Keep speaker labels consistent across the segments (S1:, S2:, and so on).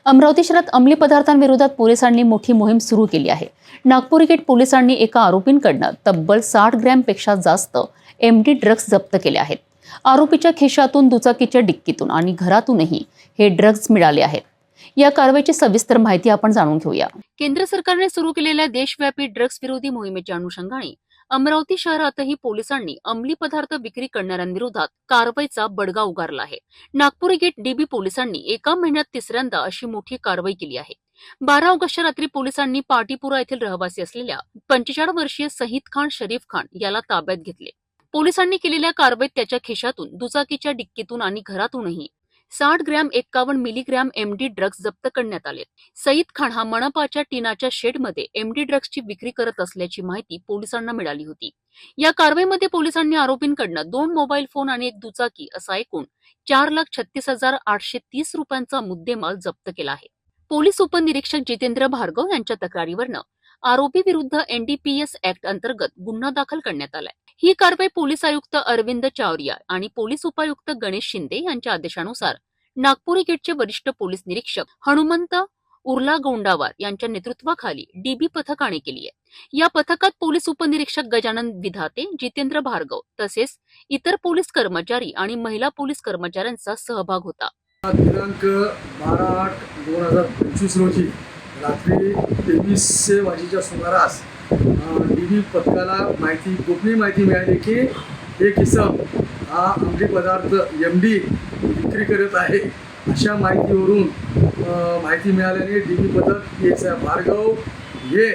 S1: अमरावती शहरात अंमली पदार्थांविरोधात पोलिसांनी मोठी मोहीम सुरू केली आहे। नागपूर गेट पोलिसांनी एका आरोपींकडून तब्बल 60 ग्रॅमपेक्षा जास्त एमडी ड्रग्ज जप्त केले आहेत। आरोपीच्या खिशातून, दुचाकीच्या डिक्कीतून आणि घरातूनही हे ड्रग्ज मिळाले आहेत। या कारवाईची सविस्तर माहिती आपण जाणून घेऊया। केंद्र सरकारने सुरू केलेल्या देशव्यापी ड्रग्ज विरोधी मोहिमेच्या अनुषंगाने अमरावती शहरातही पोलिसांनी अंमली पदार्थ विक्री करणाऱ्यांविरोधात कारवाईचा बडगा उगारला आहे। नागपूर गेट डीबी पोलिसांनी एका महिन्यात तिसऱ्यांदा अशी मोठी कारवाई केली आहे। 12 ऑगस्टच्या रात्री पोलिसांनी पाटीपुरा येथील रहिवासी असलेल्या 45 वर्षीय सहीद खान शरीफ खान याला ताब्यात घेतले। पोलिसांनी केलेल्या कारवाईत त्याच्या खिशातून, दुचाकीच्या डिक्कीतून आणि घरातूनही 60 ग्रॅम 51 मिलीग्रॅम एमडी ड्रग्ज जप्त करण्यात आले। सईद खान हा मनपाच्या टिनाच्या शेडमध्ये एमडी ड्रग्जची विक्री करत असल्याची माहिती पोलिसांना मिळाली होती। या कारवाईमध्ये पोलिसांनी आरोपींकडून 2 मोबाईल फोन आणि एक दुचाकी असा एकूण 4,36,830 रुपयांचा मुद्देमाल जप्त केला आहे। पोलीस उपनिरीक्षक जितेंद्र भार्गव यांच्या तक्रारीवरनं आरोपी विरुद्ध एनडीपीएस ऍक्ट अंतर्गत गुन्हा दाखल करण्यात आलाय। ही कारवाई पोलीस आयुक्त अरविंद चावरिया आणि पोलीस उपायुक्त गणेश शिंदे यांच्या आदेशानुसार नागपूर गेटचे वरिष्ठ पोलीस निरीक्षक हनुमंत उर्ला गोंडावार यांच्या नेतृत्वाखाली डीबी पथकाने केली आहे। या पथकात पोलीस उपनिरीक्षक गजानन विधाते, जितेंद्र भार्गव तसेच इतर पोलीस कर्मचारी आणि महिला पोलीस कर्मचाऱ्यांचा सहभाग होता।
S2: दिनांक 12/8/2025 रोजी रात्री 23 वाजेच्या सुमारास डीबी पथकाला गोपनीय माहिती मिळाली की एक इसम हा अंमली पदार्थ एमडी विक्री करत आहे। अशा माहितीवरून माहिती मिळाल्याने डीबी पथक एसआय भार्गव हे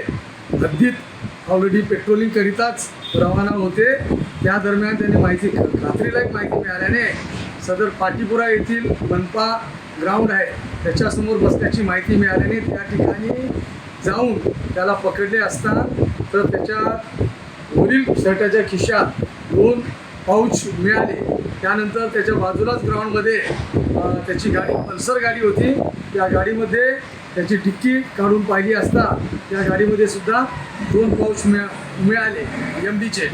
S2: हद्दीत ऑलरेडी पेट्रोलिंग करिताच रवाना होते। त्या दरम्यान त्यांनी खात्रीलायक माहिती मिळाल्याने सदर पाटीपुरा येथील मनपा ग्राउंड आहे त्याच्यासमोर बसण्याची माहिती मिळाल्याने त्या ठिकाणी जाऊन त्याला पकडले असता तर त्याच्या वरील शर्टाच्या खिशात 2 पाऊच मिळाले। त्यानंतर त्याच्या बाजूलाच ग्राउंडमध्ये त्याची गाडी पल्सर गाडी होती। त्या गाडीमध्ये त्याची डिक्की काढून पाहिली असता त्या गाडीमध्ये सुद्धा 2 पाऊच मिळाले एमडीचे।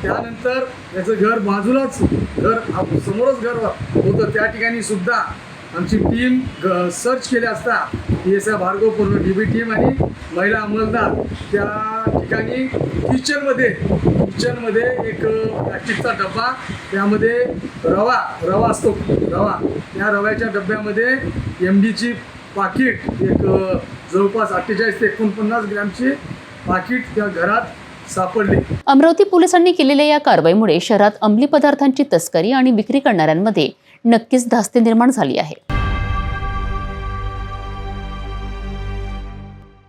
S2: त्यानंतर त्याचं घर बाजूलाच समोरच घर होतं, त्या ठिकाणी सुद्धा आमची टीम सर्च केली असता एसआय भार्गव पूर्ण डीबी टीम आणि महिला अंमलदार त्या ठिकाणी किचनमध्ये एक प्लास्टिकचा डब्बा, त्यामध्ये रवा असतो, त्या रव्याच्या डब्यामध्ये एमडीची पाकिट एक जवळपास 48 ते 49 ग्रॅमची पाकिट त्या घरात सापडली।
S1: अमरावती पोलिसांनी केलेल्या या कारवाईमुळे शहरात अंमली पदार्थांची तस्करी आणि विक्री करणाऱ्यांमध्ये नक्कीच धास्ती निर्माण झाली आहे।